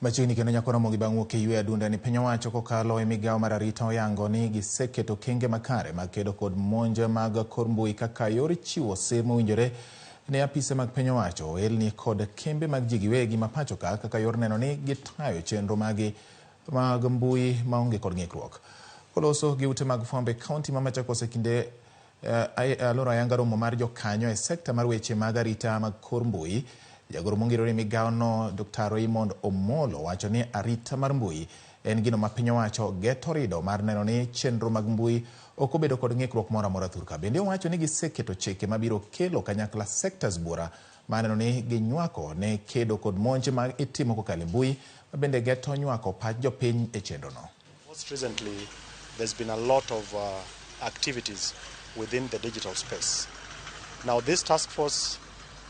Machiegni kendo nyako Ramogi bang' wuok e ywe adunda ni piny owacho kokalo e migawo mar arita oyango ni giseketo kenge makare mag kedo kod monj mag kor mbui kaka yor chiwo sir mowinjore ne apise mag piny owacho, ohelni kod kembe mag ji giwegi ma pachoka kaka yor neno ni gitayo chenro mag mbui maonge kod ng'ikruok. Koloso gi ute mag fwambo e kaunti ma Machakos e kinde alwora ayanga romo mar jokanyo e sekta mar weche mag arita mag kor mbui, jagoro mongirore migawo no Dr. Raymond Omolo wacho ni arita mar mbui en gino ma piny owacho geto rido mar neno ni chenro mag mbui ok obedo kod ng'ikruok moro amora thurka. Bende owacho ni giseketo chike mabiro kelo kanyakla sectors bura ma neno ni ginywako ne kedo kod monj ma itimo kokalo e mbui ma bende geto nywako pach jopiny e chenro no. Most recently, there's been a lot of activities within the digital space. Now, this task force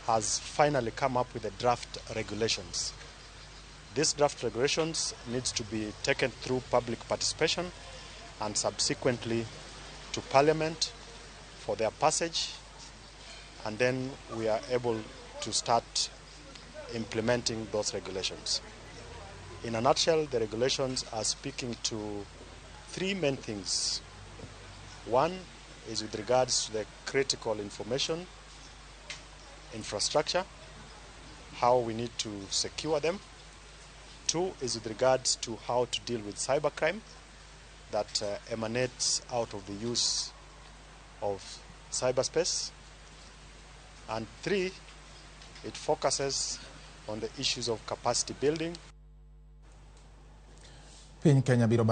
has finally come up with the draft regulations. This draft regulations needs to be taken through public participation and subsequently to Parliament for their passage, and then we are able to start implementing those regulations. In a nutshell, the regulations are speaking to three main things. One is with regards to the critical information infrastructure, how we need to secure them. Two is with regards to how to deal with cybercrime that emanates out of the use of cyberspace. And three, it focuses on the issues of capacity building. Piny Kenya biro